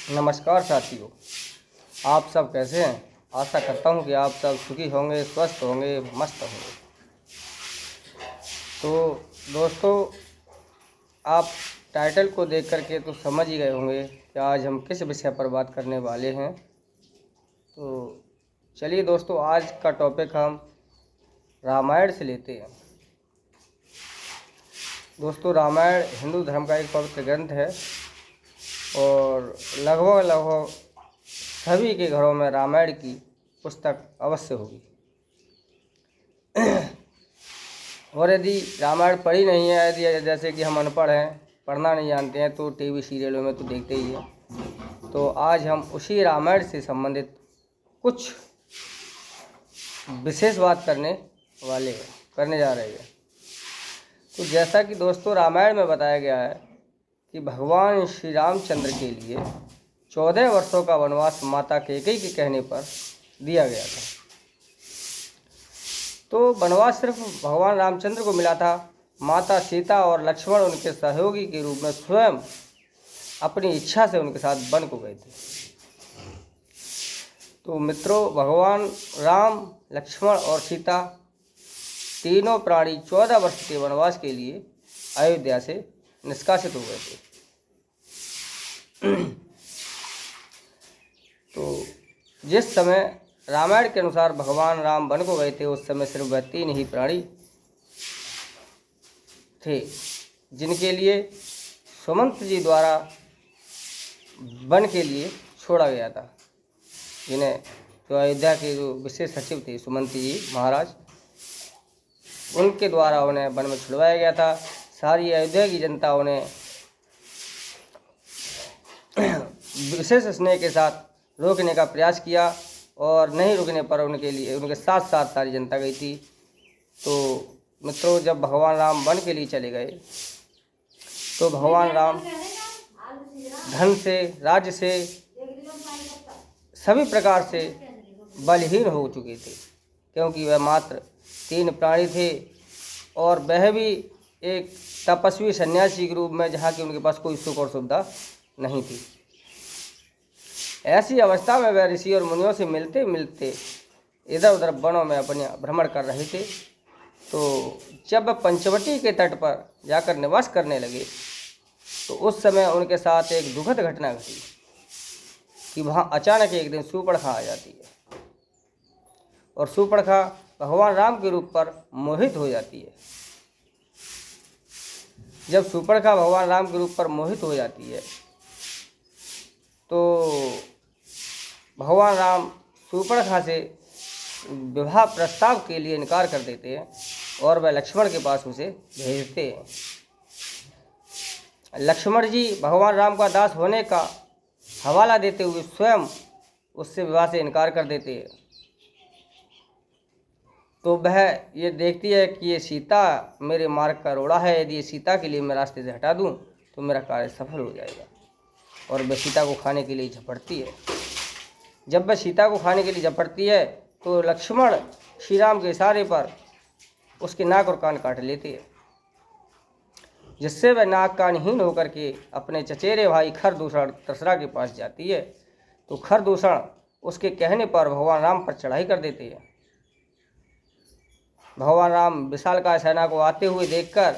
नमस्कार साथियों, आप सब कैसे हैं। आशा करता हूं कि आप सब सुखी होंगे, स्वस्थ होंगे, मस्त होंगे। तो दोस्तों, आप टाइटल को देख करके तो समझ ही गए होंगे कि आज हम किस विषय पर बात करने वाले हैं। तो चलिए दोस्तों, आज का टॉपिक हम रामायण से लेते हैं। दोस्तों, रामायण हिंदू धर्म का एक पवित्र ग्रंथ है और लगभग सभी के घरों में रामायण की पुस्तक अवश्य होगी। और यदि रामायण पढ़ी नहीं है, यदि जैसे कि हम अनपढ़ हैं, पढ़ना नहीं जानते हैं, तो टीवी सीरियलों में तो देखते ही हैं। तो आज हम उसी रामायण से संबंधित कुछ विशेष बात करने जा रहे हैं। तो जैसा कि दोस्तों रामायण में बताया गया है कि भगवान श्री रामचंद्र के लिए 14 वर्षों का वनवास माता कैकेयी के कहने पर दिया गया था। तो वनवास सिर्फ भगवान रामचंद्र को मिला था। माता सीता और लक्ष्मण उनके सहयोगी के रूप में स्वयं अपनी इच्छा से उनके साथ वन को गए थे। तो मित्रों, भगवान राम, लक्ष्मण और सीता तीनों प्राणी 14 वर्ष के वनवास के लिए अयोध्या से निष्कासित हो गए थे। तो जिस समय रामायण के अनुसार भगवान राम वन को गए थे, उस समय सिर्फ वह 3 ही प्राणी थे जिनके लिए सुमंत जी द्वारा वन के लिए छोड़ा गया था। जिन्हें जो अयोध्या के जो विशेष सचिव थे सुमंत जी महाराज, उनके द्वारा उन्हें वन में छुड़वाया गया था। सारी अयोध्या की जनता उन्हें विशेष स्नेह के साथ रोकने का प्रयास किया और नहीं रुकने पर उनके साथ साथ सारी जनता गई थी। तो मित्रों, जब भगवान राम वन के लिए चले गए तो भगवान राम धन से, राज्य से, सभी प्रकार से बलहीन हो चुके थे, क्योंकि वह मात्र 3 प्राणी थे और वह भी एक तपस्वी सन्यासी के रूप में, जहाँ की उनके पास कोई सुख और सुविधा नहीं थी। ऐसी अवस्था में वह ऋषि और मुनियों से मिलते मिलते इधर उधर वनों में अपने भ्रमण कर रहे थे। तो जब पंचवटी के तट पर जाकर निवास करने लगे तो उस समय उनके साथ एक दुखद घटना घटी कि वहाँ अचानक एक दिन शूर्पणखा आ जाती है और शूर्पणखा भगवान राम के रूप पर मोहित हो जाती है। जब शूर्पणखा भगवान राम के रूप पर मोहित हो जाती है तो भगवान राम शूर्पणखा से विवाह प्रस्ताव के लिए इनकार कर देते हैं और वह लक्ष्मण के पास उसे भेजते हैं। लक्ष्मण जी भगवान राम का दास होने का हवाला देते हुए स्वयं उससे विवाह से इनकार कर देते हैं। तो वह ये देखती है कि ये सीता मेरे मार्ग का रोड़ा है, यदि ये सीता के लिए मैं रास्ते से हटा दूं तो मेरा कार्य सफल हो जाएगा, और वह सीता को खाने के लिए झपटती है। जब वह सीता को खाने के लिए झपटती है तो लक्ष्मण श्री राम के इशारे पर उसके नाक और कान काट लेते हैं, जिससे वह नाक कानहीन होकर के अपने चचेरे भाई खरदूषण दशरथ के पास जाती है। तो खरदूषण उसके कहने पर भगवान राम पर चढ़ाई कर देते हैं। भगवान राम विशालकाय सेना को आते हुए देखकर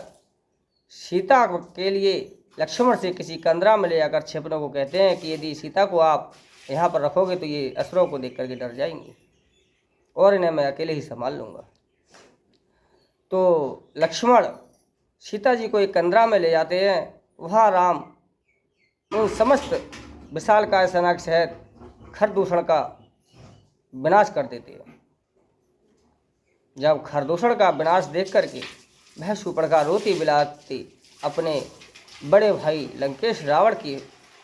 सीता के लिए लक्ष्मण से किसी कंदरा में ले जाकर छिपने को कहते हैं कि यदि सीता को आप यहाँ पर रखोगे तो ये असुरों को देख करके डर जाएंगी और इन्हें मैं अकेले ही संभाल लूँगा। तो लक्ष्मण सीता जी को एक कंदरा में ले जाते हैं। वहाँ राम उन समस्त विशालकाय सेना के सहित खरदूषण का विनाश कर देते हैं। जब खरदूषण का विनाश देख करके वह शूर्पणखा रोती बिलाती अपने बड़े भाई लंकेश रावण के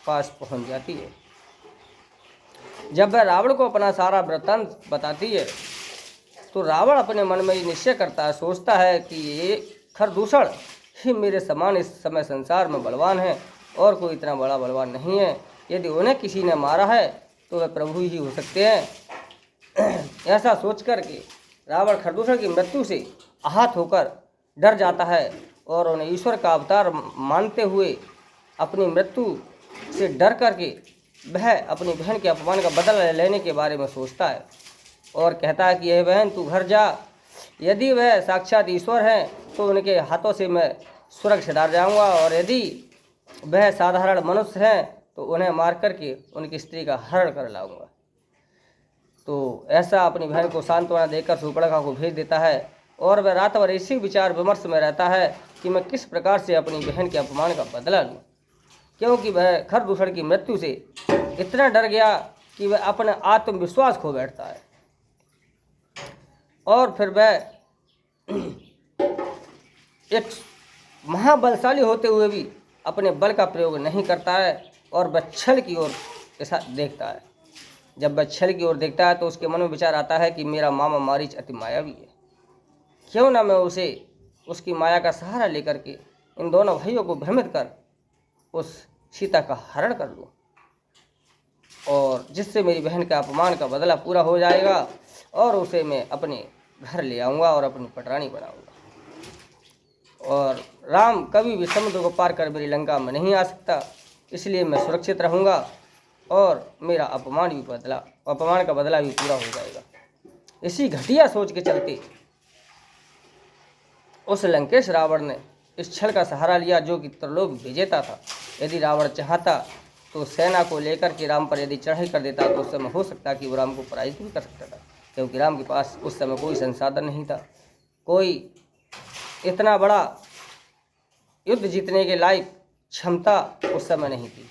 पास पहुंच जाती है। जब वह रावण को अपना सारा वृत्तांत बताती है तो रावण अपने मन में ये निश्चय करता है, सोचता है कि ये खरदूषण ही मेरे समान इस समय संसार में बलवान है और कोई इतना बड़ा बलवान नहीं है। यदि उन्हें किसी ने मारा है तो वह प्रभु ही हो सकते हैं। ऐसा सोच करके रावण खरदूषण की मृत्यु से आहत होकर डर जाता है और उन्हें ईश्वर का अवतार मानते हुए अपनी मृत्यु से डर करके वह अपनी बहन के अपमान का बदला लेने के बारे में सोचता है और कहता है कि यह बहन तू घर जा, यदि वह साक्षात ईश्वर हैं तो उनके हाथों से मैं स्वर्ग सिधार जाऊंगा, और यदि वह साधारण मनुष्य हैं तो उन्हें मार करके उनकी स्त्री का हरण कर लाऊंगा। तो ऐसा अपनी बहन को सांत्वना देकर शूर्पणखा को भेज देता है और वह रात भर इसी विचार विमर्श में रहता है कि मैं किस प्रकार से अपनी बहन के अपमान का बदला लूँ, क्योंकि वह खरदूषण की मृत्यु से इतना डर गया कि वह अपना आत्मविश्वास खो बैठता है और फिर वह एक महाबलशाली होते हुए भी अपने बल का प्रयोग नहीं करता है और वह छल की ओर ऐसा देखता है। जब वह छल की ओर देखता है तो उसके मन में विचार आता है कि मेरा मामा मारीच अति मायावी है, क्यों ना मैं उसे उसकी माया का सहारा लेकर के इन दोनों भाइयों को भ्रमित कर उस सीता का हरण कर लूँ, और जिससे मेरी बहन का अपमान का बदला पूरा हो जाएगा और उसे मैं अपने घर ले आऊँगा और अपनी पटरानी बनाऊँगा। और राम कभी भी समुद्र को पार कर मेरी लंका में नहीं आ सकता, इसलिए मैं सुरक्षित रहूँगा और मेरा अपमान का बदला भी पूरा हो जाएगा। इसी घटिया सोच के चलते उस लंकेश रावण ने इस छल का सहारा लिया जो कि त्रिलोक विजेता था। यदि रावण चाहता तो सेना को लेकर के राम पर यदि चढ़ाई कर देता तो उस समय हो सकता कि वो राम को पराजित भी कर सकता था, क्योंकि राम के पास उस समय कोई संसाधन नहीं था, कोई इतना बड़ा युद्ध जीतने के लायक क्षमता उस समय नहीं थी।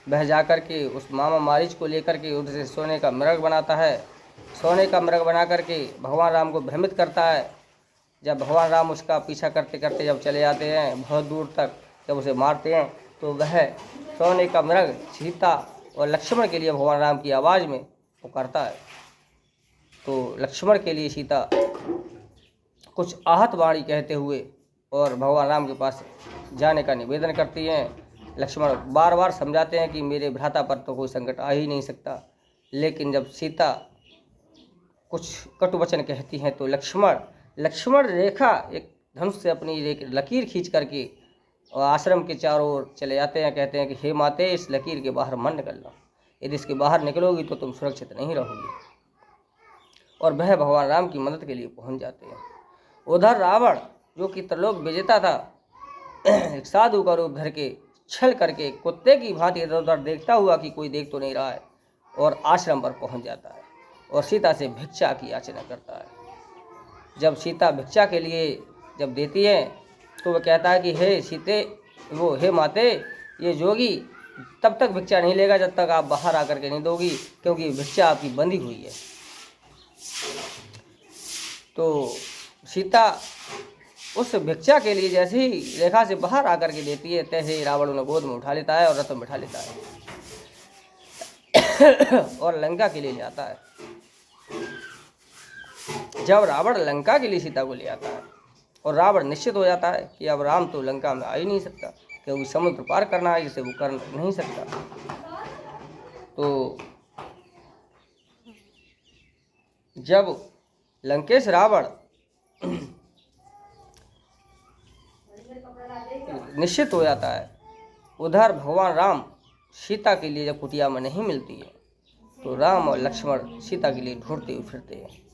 वह जाकर के उस मामा मारीच को लेकर के युद्ध से सोने का मृग बनाता है, सोने का मृग बना करके भगवान राम को भ्रमित करता है। जब भगवान राम उसका पीछा करते करते जब चले जाते हैं बहुत दूर तक, जब उसे मारते हैं तो वह सोने का मृग सीता और लक्ष्मण के लिए भगवान राम की आवाज़ में पुकारता है। तो लक्ष्मण के लिए सीता कुछ आहत वाणी कहते हुए और भगवान राम के पास जाने का निवेदन करती हैं। लक्ष्मण बार बार समझाते हैं कि मेरे भ्राता पर तो कोई संकट आ ही नहीं सकता, लेकिन जब सीता कुछ कटु वचन कहती हैं तो लक्ष्मण रेखा एक धनुष से अपनी लकीर खींच करके और आश्रम के चारों ओर चले जाते हैं। कहते हैं कि हे माते, इस लकीर के बाहर मत निकलना, यदि इसके बाहर निकलोगी तो तुम सुरक्षित नहीं रहोगी। और वह भगवान राम की मदद के लिए पहुंच जाते हैं। उधर रावण जो कि त्रिलोक विजेता था, एक साधु का रूप धर के छल करके कुत्ते की भांति इधर उधर देखता हुआ कि कोई देख तो नहीं रहा है, और आश्रम पर पहुंच जाता है और सीता से भिक्षा की याचना करता है। जब सीता भिक्षा के लिए जब देती है तो वह कहता है कि हे माते, ये जोगी तब तक भिक्षा नहीं लेगा जब तक आप बाहर आकर के नहीं दोगी, क्योंकि भिक्षा आपकी बंधी हुई है। तो सीता उस भिक्षा के लिए जैसे ही रेखा से बाहर आकर के देती है, तैसे ही रावण उन्हें गोद में उठा लेता है और रथ में बैठा लेता है और लंका के लिए ले आता है। जब रावण लंका के लिए सीता को ले आता है और रावण निश्चित हो जाता है कि अब राम तो लंका में आ ही नहीं सकता, क्योंकि समुद्र पार करना है जिसे वो कर नहीं सकता। तो जब लंकेश रावण निश्चित हो जाता है, उधर भगवान राम सीता के लिए जब कुटिया में नहीं मिलती है तो राम और लक्ष्मण सीता के लिए ढूंढते हुए फिरते हैं।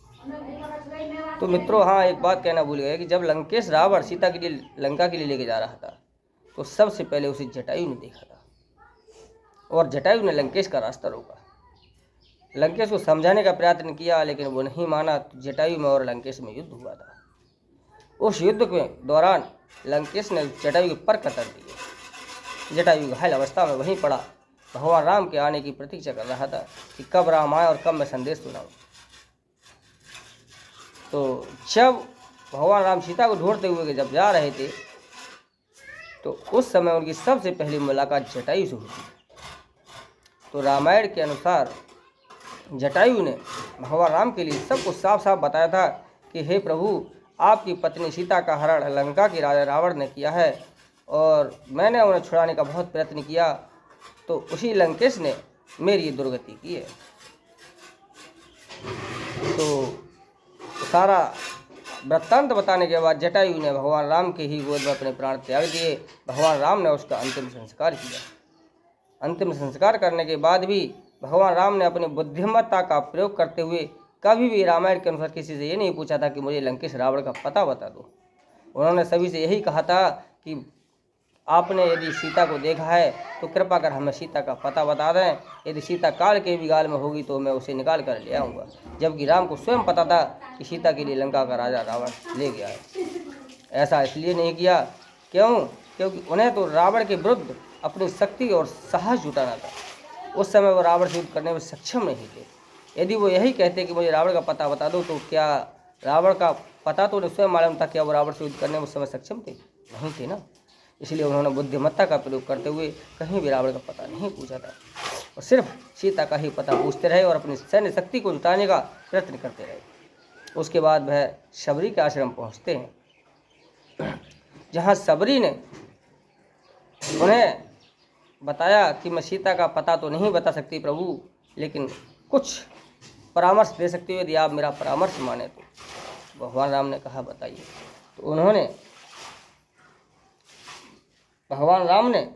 तो मित्रों, हाँ, एक बात कहना भूल गया कि जब लंकेश रावण सीता के लिए लंका के लिए लेके जा रहा था तो सबसे पहले उसे जटायु ने देखा था और जटायु ने लंकेश का रास्ता रोका। लंकेश को समझाने का प्रयत्न किया लेकिन वो नहीं माना। तो जटायु में और लंकेश में युद्ध हुआ था। उस युद्ध के दौरान लंकेश ने जटायु के पर कतर दिए। जटायु घायल अवस्था में वहीं पड़ा भगवान राम के आने की प्रतीक्षा कर रहा था कि कब राम आए और कब मैं संदेश सुनाऊं। तो जब भगवान राम सीता को ढूंढते हुए जब जा रहे थे तो उस समय उनकी सबसे पहली मुलाकात जटायु से हुई। तो रामायण के अनुसार जटायु ने भगवान राम के लिए सब कुछ साफ साफ बताया था कि हे प्रभु, आपकी पत्नी सीता का हरण लंका के राजा रावण ने किया है और मैंने उन्हें छुड़ाने का बहुत प्रयत्न किया, तो उसी लंकेश ने मेरी दुर्गति की है। तो सारा वृत्तांत बताने के बाद जटायु ने भगवान राम के ही गोद में अपने प्राण त्याग दिए। भगवान राम ने उसका अंतिम संस्कार किया। अंतिम संस्कार करने के बाद भी भगवान राम ने अपनी बुद्धिमत्ता का प्रयोग करते हुए कभी भी रामायण के अनुसार किसी से ये नहीं पूछा था कि मुझे लंकेश रावण का पता बता दो। उन्होंने सभी से यही कहा था कि आपने यदि सीता को देखा है तो कृपा कर हमें सीता का पता बता दें, यदि सीता काल के भी गाल में होगी तो मैं उसे निकाल कर ले आऊँगा। जबकि राम को स्वयं पता था कि सीता के लिए लंका का राजा रावण ले गया है। ऐसा इसलिए नहीं किया क्योंकि उन्हें तो रावण के विरुद्ध अपनी शक्ति और साहस जुटाना था। उस समय वो रावण से युद्ध करने में सक्षम नहीं थे। यदि वो यही कहते कि मुझे रावण का पता बता दो तो क्या रावण का पता तो उन्हें स्वयं मालूम था, क्या वो रावण से युद्ध करने में उस समय सक्षम थे? नहीं थे ना। इसलिए उन्होंने बुद्धिमत्ता का प्रयोग करते हुए कहीं भी रावण का पता नहीं पूछा था और सिर्फ सीता का ही पता पूछते रहे और अपनी सैन्य शक्ति को जुटाने का प्रयत्न करते रहे। उसके बाद वह शबरी के आश्रम पहुंचते हैं, जहां शबरी ने उन्हें बताया कि मैं सीता का पता तो नहीं बता सकती प्रभु, लेकिन कुछ परामर्श दे सकती हो, यदि आप मेरा परामर्श माने तो। भगवान राम ने कहा बताइए। तो भगवान राम ने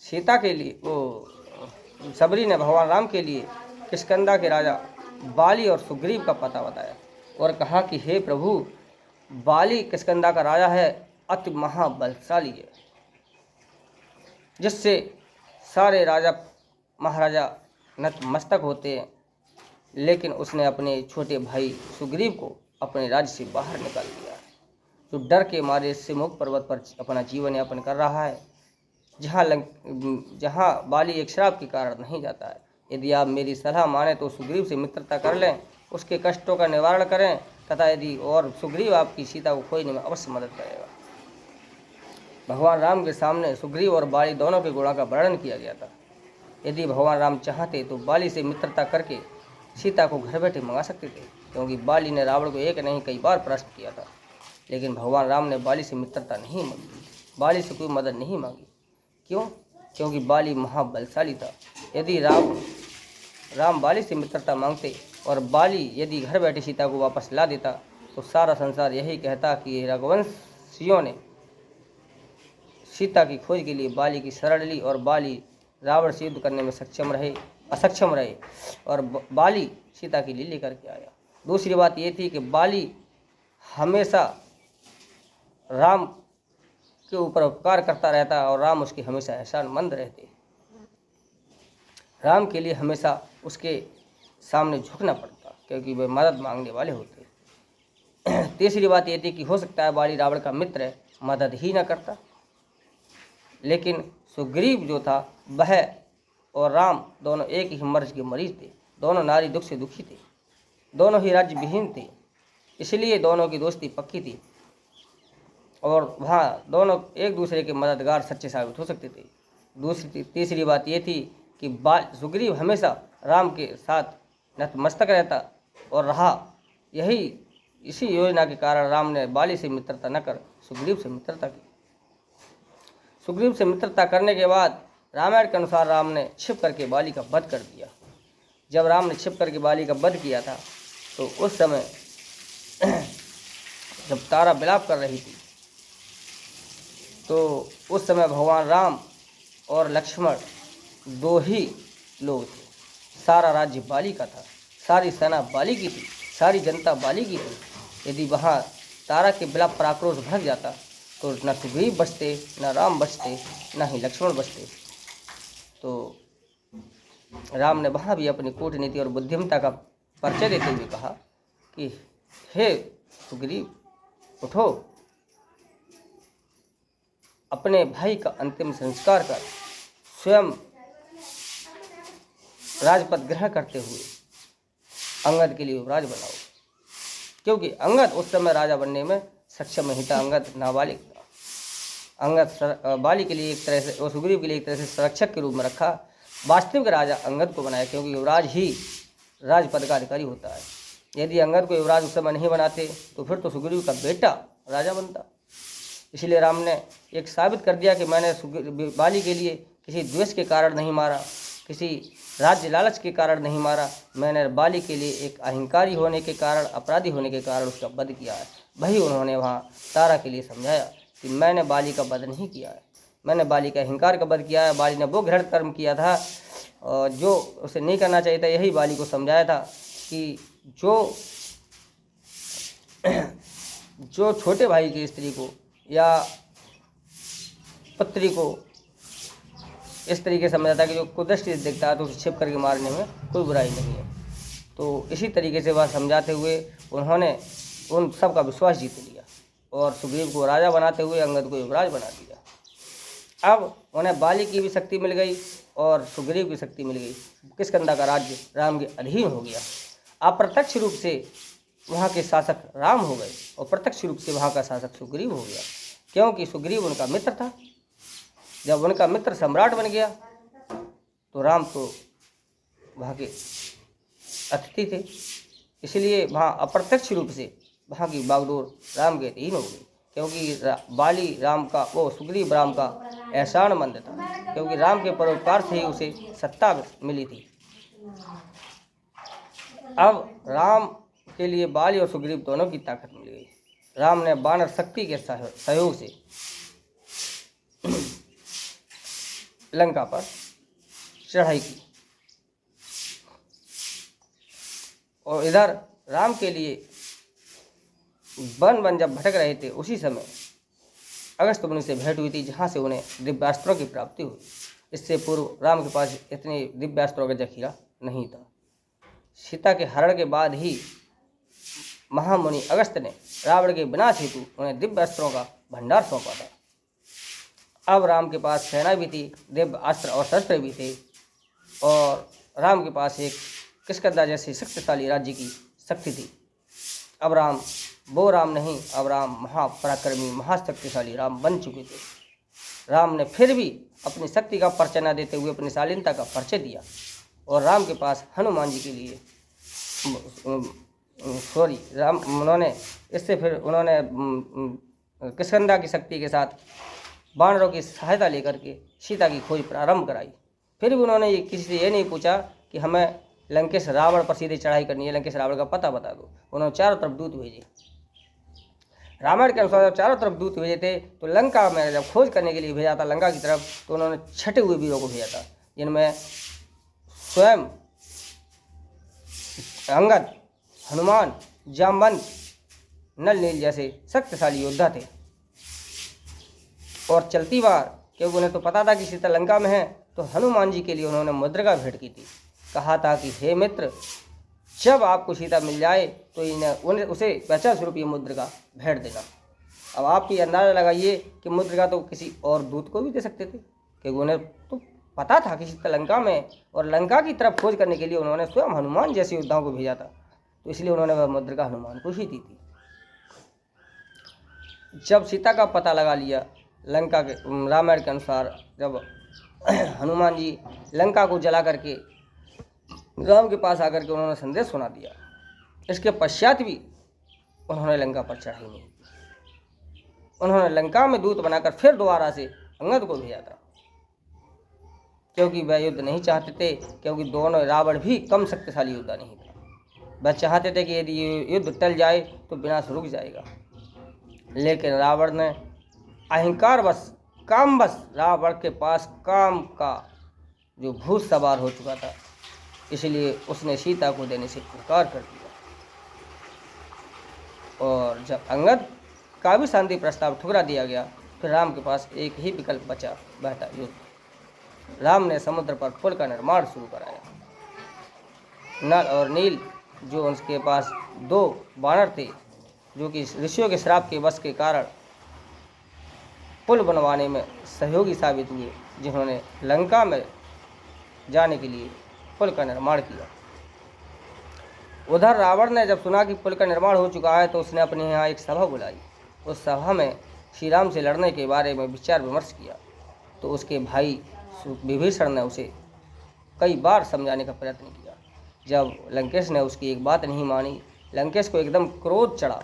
सीता के लिए शबरी ने भगवान राम के लिए किष्किंधा के राजा बाली और सुग्रीव का पता बताया और कहा कि हे प्रभु, बाली किष्किंधा का राजा है, अति महाबलशाली है, जिससे सारे राजा महाराजा नतमस्तक होते हैं। लेकिन उसने अपने छोटे भाई सुग्रीव को अपने राज्य से बाहर निकाल दिया, जो डर के मारे सिमुख पर्वत पर अपना जीवन यापन कर रहा है, जहाँ बाली एक श्राप के कारण नहीं जाता है। यदि आप मेरी सलाह माने तो सुग्रीव से मित्रता कर लें, उसके कष्टों का निवारण करें, तथा यदि और सुग्रीव आपकी सीता को खोजने में अवश्य मदद करेगा। भगवान राम के सामने सुग्रीव और बाली दोनों के गुणों का वर्णन किया गया था। यदि भगवान राम चाहते तो बाली से मित्रता करके सीता को घर बैठे मंगा सकते थे, क्योंकि बाली ने रावण को एक नहीं कई बार परास्त किया था। लेकिन भगवान राम ने बाली से मित्रता नहीं मांगी, बाली से कोई मदद नहीं मांगी। क्यों? क्योंकि बाली महाबलशाली था। यदि राम बाली से मित्रता मांगते और बाली यदि घर बैठे सीता को वापस ला देता तो सारा संसार यही कहता कि रघुवंशियों ने सीता की खोज के लिए बाली की शरण ली और बाली रावण से युद्ध करने में असक्षम रहे और बाली सीता के लिए लेकर के आया। दूसरी बात ये थी कि बाली हमेशा राम के ऊपर उपकार करता रहता और राम उसके हमेशा एहसानमंद रहते। राम के लिए हमेशा उसके सामने झुकना पड़ता, क्योंकि वे मदद मांगने वाले होते। तीसरी बात ये थी कि हो सकता है बाली रावण का मित्र है, मदद ही न करता। लेकिन सुग्रीव जो था वह और राम दोनों एक ही मर्ज के मरीज थे, दोनों नारी दुख से दुखी थे, दोनों ही राज्य विहीन थे, इसलिए दोनों की दोस्ती पक्की थी और वहाँ दोनों एक दूसरे के मददगार सच्चे साबित हो सकते थे। तीसरी बात ये थी कि सुग्रीव हमेशा राम के साथ नतमस्तक रहता और रहा। इसी योजना के कारण राम ने बाली से मित्रता न कर सुग्रीव से मित्रता की। सुग्रीव से मित्रता करने के बाद रामायण के अनुसार राम ने छिप करके बाली का वध कर दिया। जब राम ने छिप करके बाली का वध किया था तो उस समय जब तारा विलाप कर रही थी तो उस समय भगवान राम और लक्ष्मण दो ही लोग थे। सारा राज्य बाली का था, सारी सेना बाली की थी, सारी जनता बाली की थी। यदि वहाँ तारा के विलाप पर आक्रोश भड़क जाता तो न सुग्रीव बचते, न राम बचते, न ही लक्ष्मण बचते। तो राम ने वहाँ भी अपनी कूटनीति और बुद्धिमत्ता का परिचय देते हुए कहा कि हे सुग्रीव, उठो, अपने भाई का अंतिम संस्कार कर स्वयं राजपद ग्रहण करते हुए अंगद के लिए युवराज बनाओ। क्योंकि अंगद उस समय राजा बनने में सक्षम नहीं था, अंगद नाबालिग था। अंगद बाली के लिए एक तरह से और सुग्रीव के लिए एक तरह से संरक्षक के रूप में रखा। वास्तविक राजा अंगद को बनाया, क्योंकि युवराज ही राजपद का अधिकारी होता है। यदि अंगद को युवराज उस समय नहीं बनाते तो फिर तो सुग्रीव का बेटा राजा बनता। इसलिए राम ने एक साबित कर दिया कि मैंने बाली के लिए किसी द्वेष के कारण नहीं मारा, किसी राज्य लालच के कारण नहीं मारा। मैंने बाली के लिए एक अहंकारी होने के कारण, अपराधी होने के कारण उसका वध किया है। वही उन्होंने वहाँ तारा के लिए समझाया कि मैंने बाली का वध नहीं किया है, मैंने बाली का अहंकार का वध किया है। बाली ने वो घृण कर्म किया था और जो उसे नहीं करना चाहिए था। यही बाली को समझाया था कि जो छोटे भाई की स्त्री को या पुत्री को इस तरीके से समझाता है कि जो कुदृष्टि देखता है तो उसे छिप करके मारने में कोई बुराई नहीं है। तो इसी तरीके से वह समझाते हुए उन्होंने उन सब का विश्वास जीत लिया और सुग्रीव को राजा बनाते हुए अंगद को युवराज बना दिया। अब उन्हें बाली की भी शक्ति मिल गई और सुग्रीव की शक्ति मिल गई। किष्किंधा का राज्य राम के अधीन हो गया। अप्रत्यक्ष रूप से वहाँ के शासक राम हो गए और प्रत्यक्ष रूप से वहाँ का शासक सुग्रीव हो गया, क्योंकि सुग्रीव उनका मित्र था। जब उनका मित्र सम्राट बन गया तो राम तो वहाँ के अतिथि थे, इसलिए वहाँ अप्रत्यक्ष रूप से वहाँ की बागडोर राम के अधीन हो गई, क्योंकि बाली राम का सुग्रीव राम का एहसानमंद था, क्योंकि राम के परोपकार से ही उसे सत्ता मिली थी। अब राम के लिए बाली और सुग्रीव दोनों की ताकत मिल गई। राम ने वानर शक्ति के सहयोग से लंका पर चढ़ाई की और इधर राम के लिए वन जब भटक रहे थे उसी समय अगस्त्य मुनि से भेंट हुई थी, जहाँ से उन्हें दिव्यास्त्रों की प्राप्ति हुई। इससे पूर्व राम के पास इतने दिव्यास्त्रों का जखीरा नहीं था। सीता के हरण के बाद ही महामुनि अगस्त्य ने रावण के विनाश हेतु उन्हें दिव्यास्त्रों का भंडार सौंपा था। अब राम के पास सेना भी थी, दिव्य अस्त्र और शस्त्र भी थे और राम के पास एक किष्किंधा जैसे शक्तिशाली राज्य की शक्ति थी। अब राम वो राम नहीं, अब राम महापराक्रमी महाशक्तिशाली राम बन चुके थे। राम ने फिर भी अपनी शक्ति का परिचय न देते हुए अपनी शालीनता का परिचय दिया और राम के पास हनुमान जी के लिए उन्होंने किष्किंधा की शक्ति के साथ वानरों की सहायता लेकर के सीता की खोज प्रारंभ कराई। फिर भी उन्होंने किसी से ये नहीं पूछा कि हमें लंकेश रावण पर सीधे चढ़ाई करनी है, लंकेश रावण का पता बता दो। उन्होंने चारों तरफ दूत भेजे। रामायण के अनुसार जब चारों तरफ दूत भेजे थे तो लंका में जब खोज करने के लिए भेजा था लंका की तरफ, तो उन्होंने छठे हुए वीरों को भेजा था, जिनमें स्वयं अंगद, हनुमान, जामवंत, नल नील जैसे शक्तिशाली योद्धा थे। और चलती बार, क्योंकि उन्हें तो पता था कि सीता लंका में है, तो हनुमान जी के लिए उन्होंने मुद्रिका भेंट की थी। कहा था कि हे मित्र, जब आपको सीता मिल जाए तो उसे पहचान स्वरूप ये मुद्रिका भेंट देना। अब आप ये अंदाज़ा लगाइए कि मुद्रिका तो किसी और दूत को भी दे सकते थे, क्योंकि उन्हें तो पता था कि सीता लंका में, और लंका की तरफ खोज करने के लिए उन्होंने स्वयं हनुमान जैसे योद्धाओं को भेजा था, तो इसलिए उन्होंने वह मुद्रिका हनुमान को ही दी थी। जब सीता का पता लगा लिया लंका के रामायण के अनुसार, जब हनुमान जी लंका को जला करके राम के पास आकर के उन्होंने संदेश सुना दिया, इसके पश्चात भी उन्होंने लंका पर चढ़ाई नहीं की। उन्होंने लंका में दूत बनाकर फिर दोबारा से अंगद को भेजा था, क्योंकि वह युद्ध नहीं चाहते थे, क्योंकि दोनों रावण भी कम शक्तिशाली योद्धा नहीं था। वह चाहते थे कि यदि युद्ध टल जाए तो विनाश रुक जाएगा, लेकिन रावण ने अहंकार बस, काम बस, रावण के पास काम का जो भूत सवार हो चुका था, इसलिए उसने सीता को देने से इनकार कर दिया। और जब अंगद का भी शांति प्रस्ताव ठुकरा दिया गया, फिर राम के पास एक ही विकल्प बचा, वह था युद्ध। राम ने समुद्र पर पुल का निर्माण शुरू कराया। नल और नील, जो उनके पास दो वानर थे, जो कि ऋषियों के श्राप के वश के कारण पुल बनवाने में सहयोगी साबित हुए, जिन्होंने लंका में जाने के लिए पुल का निर्माण किया। उधर रावण ने जब सुना कि पुल का निर्माण हो चुका है, तो उसने अपने यहाँ एक सभा बुलाई। उस सभा में श्री राम से लड़ने के बारे में विचार विमर्श किया, तो उसके भाई विभीषण ने उसे कई बार समझाने का प्रयत्न किया। जब लंकेश ने उसकी एक बात नहीं मानी, लंकेश को एकदम क्रोध चढ़ा।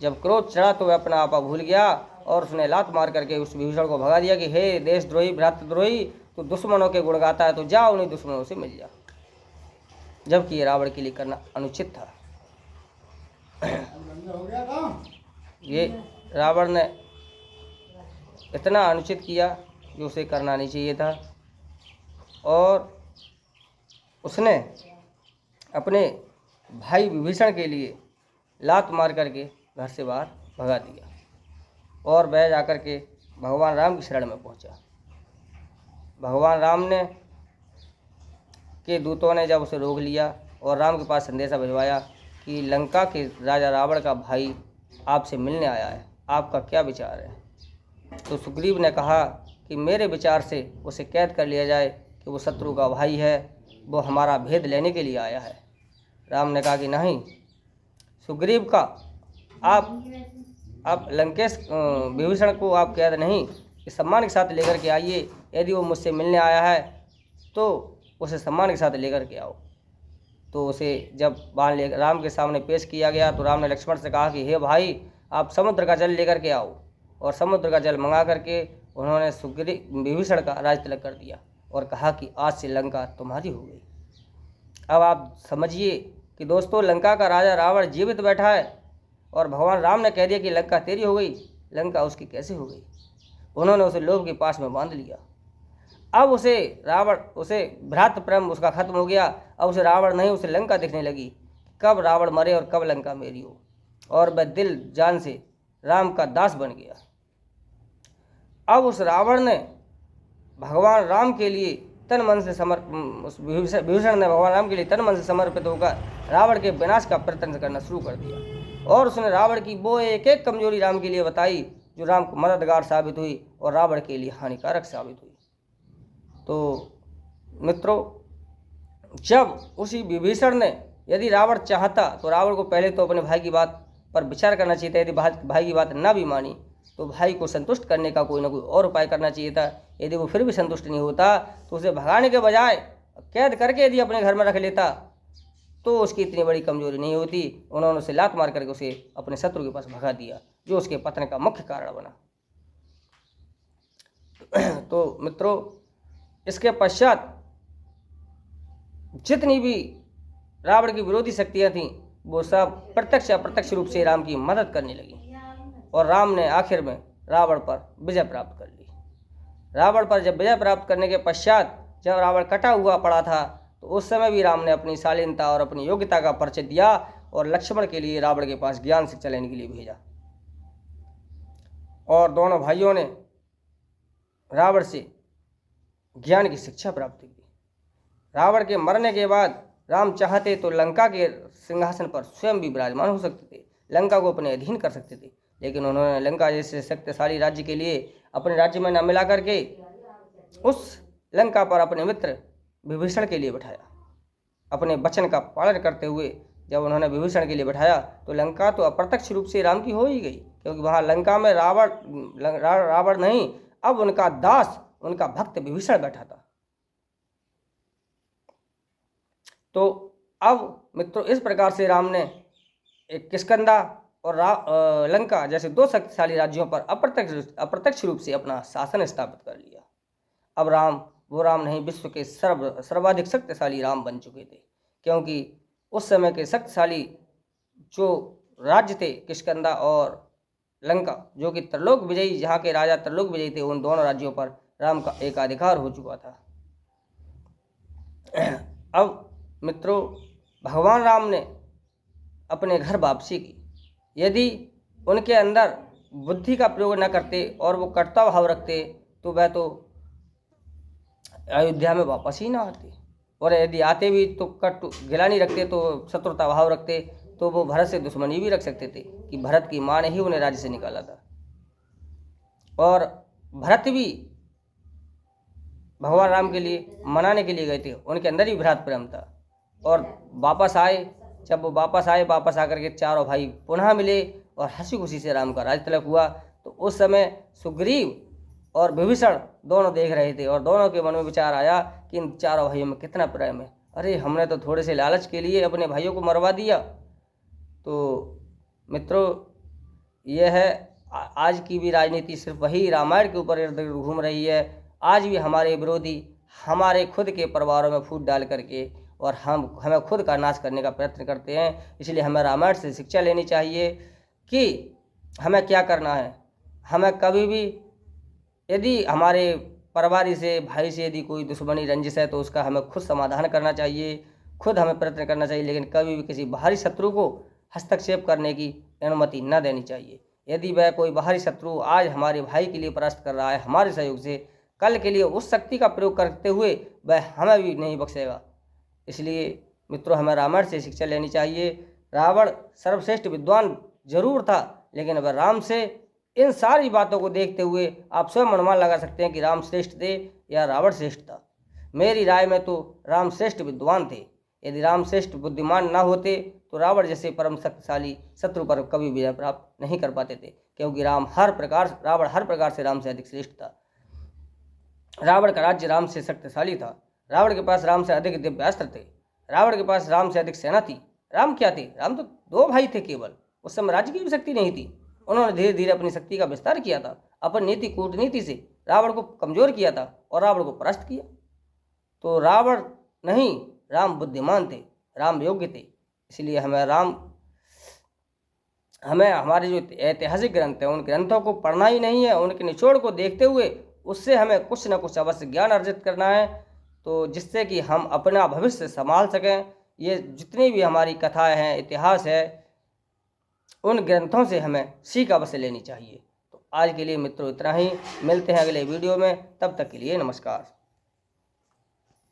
जब क्रोध चढ़ा तो वह अपना आपा भूल गया और उसने लात मार करके उस विभीषण को भगा दिया कि हे देशद्रोही, भ्रातृद्रोही, तो दुश्मनों के गुण गाता है, तो जा उन्हीं दुश्मनों से मिल जा। जबकि ये रावण के लिए करना अनुचित था। ये रावण ने इतना अनुचित किया जो उसे करना नहीं चाहिए था, और उसने अपने भाई विभीषण के लिए लात मार करके घर से बाहर भगा दिया, और वह जाकर के भगवान राम की शरण में पहुंचा। भगवान राम ने के दूतों ने जब उसे रोक लिया और राम के पास संदेशा भिजवाया कि लंका के राजा रावण का भाई आपसे मिलने आया है, आपका क्या विचार है। तो सुग्रीव ने कहा कि मेरे विचार से उसे कैद कर लिया जाए कि वो शत्रु का भाई है, वो हमारा भेद लेने के लिए आया है। राम ने कहा कि नहीं, सुग्रीव का आप लंकेश विभीषण को आप कैद नहीं, इस सम्मान के साथ लेकर के आइए। यदि वो मुझसे मिलने आया है तो उसे सम्मान के साथ लेकर के आओ। तो उसे जब बाण ले राम के सामने पेश किया गया तो राम ने लक्ष्मण से कहा कि हे भाई, आप समुद्र का जल लेकर के आओ। और समुद्र का जल मंगा करके उन्होंने सुग्रीव विभीषण का राज तिलक कर दिया और कहा कि आज से लंका तुम्हारी हो गई। अब आप समझिए कि दोस्तों, लंका का राजा रावण जीवित बैठा है और भगवान राम ने कह दिया कि लंका तेरी हो गई। लंका उसकी कैसे हो गई? उन्होंने उसे लोभ के पास में बांध लिया। अब उसे भ्रातृ प्रेम उसका खत्म हो गया। अब उसे रावण नहीं, उसे लंका दिखने लगी, कब रावण मरे और कब लंका मेरी हो। और वह दिल जान से राम का दास बन गया। अब उस रावण ने भगवान राम के लिए तन मन से विभीषण ने भगवान राम के लिए तन मन से समर्पित होकर रावण के विनाश का प्रयत्न करना शुरू कर दिया। और उसने रावण की वो एक एक कमजोरी राम के लिए बताई जो राम को मददगार साबित हुई और रावण के लिए हानिकारक साबित हुई। तो मित्रों, जब उसी विभीषण ने, यदि रावण चाहता तो रावण को पहले तो अपने भाई की बात पर विचार करना चाहिए था। यदि भाई की बात ना भी मानी तो भाई को संतुष्ट करने का कोई ना कोई और उपाय करना चाहिए था। यदि वो फिर भी संतुष्ट नहीं होता तो उसे भगाने के बजाय कैद करके यदि अपने घर में रख लेता तो उसकी इतनी बड़ी कमजोरी नहीं होती। उन्होंने उसे लात मार करके उसे अपने शत्रु के पास भगा दिया, जो उसके पतन का मुख्य कारण बना। तो मित्रों, इसके पश्चात जितनी भी रावण की विरोधी शक्तियां थीं वो सब प्रत्यक्ष अप्रत्यक्ष रूप से राम की मदद करने लगी और राम ने आखिर में रावण पर विजय प्राप्त कर ली। रावण पर जब विजय प्राप्त करने के पश्चात जब रावण कटा हुआ पड़ा था तो उस समय भी राम ने अपनी शालीनता और अपनी योग्यता का परिचय दिया और लक्ष्मण के लिए रावण के पास ज्ञान शिक्षा लेने के लिए भेजा। और दोनों भाइयों ने रावण से ज्ञान की शिक्षा प्राप्त की। रावण के मरने के बाद राम चाहते तो लंका के सिंहासन पर स्वयं भी विराजमान हो सकते थे, लंका को अपने अधीन कर सकते थे, लेकिन उन्होंने लंका जैसे शक्तिशाली राज्य के लिए अपने राज्य में न मिला करके उस लंका पर अपने मित्र विभीषण के लिए बैठाया। अपने वचन का पालन करते हुए जब उन्होंने विभीषण के लिए बैठाया तो लंका तो अप्रत्यक्ष रूप से राम की हो ही गई, क्योंकि वहाँ लंका में रावण नहीं, अब उनका दास, उनका भक्त विभीषण बैठा था। तो अब मित्रों, इस प्रकार से राम ने एक किष्किंधा और लंका जैसे दो शक्तिशाली राज्यों पर अप्रत्यक्ष रूप से अपना शासन स्थापित कर लिया। अब राम वो राम नहीं, विश्व के सर्वाधिक शक्तिशाली राम बन चुके थे, क्योंकि उस समय के शक्तिशाली जो राज्य थे किष्किंधा और लंका, जो कि त्रिलोक विजयी, जहाँ के राजा त्रिलोक विजयी थे, उन दोनों राज्यों पर राम का एकाधिकार हो चुका था। अब मित्रों, भगवान राम ने अपने घर वापसी की। यदि उनके अंदर बुद्धि का प्रयोग न करते और वो कर्ता भाव रखते तो वह तो अयोध्या में वापस ही ना आते, और यदि आते भी तो गिलानी रखते, तो शत्रुता भाव रखते, तो वो भरत से दुश्मनी भी रख सकते थे कि भरत की माँ ने ही उन्हें राज्य से निकाला था। और भरत भी भगवान राम के लिए मनाने के लिए गए थे, उनके अंदर ही भ्रातृ प्रेम था। और वापस आए, जब वो वापस आकर के चारों भाई पुनः मिले और हंसी खुशी से राम का राज तिलक हुआ। तो उस समय सुग्रीव और विभीषण दोनों देख रहे थे और दोनों के मन में विचार आया कि इन चारों भाइयों में कितना प्रेम है। अरे, हमने तो थोड़े से लालच के लिए अपने भाइयों को मरवा दिया। तो मित्रों, यह है आज की भी राजनीति सिर्फ वही रामायण के ऊपर इर्द गिर्द घूम रही है। आज भी हमारे विरोधी हमारे खुद के परिवारों में फूट डाल करके और हमें खुद का नाश करने का प्रयत्न करते हैं। इसलिए हमें रामायण से शिक्षा लेनी चाहिए कि हमें क्या करना है। हमें कभी भी यदि हमारे परिवार से, भाई से यदि कोई दुश्मनी रंजिश है तो उसका हमें खुद समाधान करना चाहिए, खुद हमें प्रयत्न करना चाहिए, लेकिन कभी भी किसी बाहरी शत्रु को हस्तक्षेप करने की अनुमति न देनी चाहिए। यदि वह कोई बाहरी शत्रु आज हमारे भाई के लिए परास्त कर रहा है हमारे सहयोग से, कल के लिए उस शक्ति का प्रयोग करते हुए वह हमें भी नहीं बख्शेगा। इसलिए मित्रों, हमें रामायण से शिक्षा लेनी चाहिए। रावण सर्वश्रेष्ठ विद्वान जरूर था, लेकिन वह राम से इन सारी बातों को देखते हुए आप स्वयं अनुमान लगा सकते हैं कि राम श्रेष्ठ थे या रावण श्रेष्ठ था। मेरी राय में तो राम श्रेष्ठ विद्वान थे। यदि राम श्रेष्ठ बुद्धिमान न होते तो रावण जैसे परम शक्तिशाली शत्रु पर कभी विजय प्राप्त नहीं कर पाते थे, क्योंकि रावण हर प्रकार से राम से अधिक श्रेष्ठ था। रावण का राज्य राम से शक्तिशाली था। रावण के पास राम से अधिक दिव्यास्त्र थे। रावण के पास राम से अधिक सेना थी। राम क्या थे? राम तो 2 भाई थे केवल। उस समय राज्य की भी शक्ति नहीं थी। उन्होंने धीरे धीरे अपनी शक्ति का विस्तार किया था। अपन नीति कूटनीति से रावण को कमजोर किया था और रावण को परास्त किया। तो रावण नहीं, राम बुद्धिमान थे, राम योग्य थे। इसलिए हमें हमारे जो ऐतिहासिक ग्रंथ हैं उन ग्रंथों को पढ़ना ही नहीं है, उनके निचोड़ को देखते हुए उससे हमें कुछ न कुछ अवश्य ज्ञान अर्जित करना है, तो जिससे कि हम अपना भविष्य संभाल सकें। ये जितनी भी हमारी कथाएं हैं, इतिहास है, उन ग्रंथों से हमें सीख अवश्य लेनी चाहिए। तो आज के लिए मित्रों इतना ही। मिलते हैं अगले वीडियो में, तब तक के लिए नमस्कार।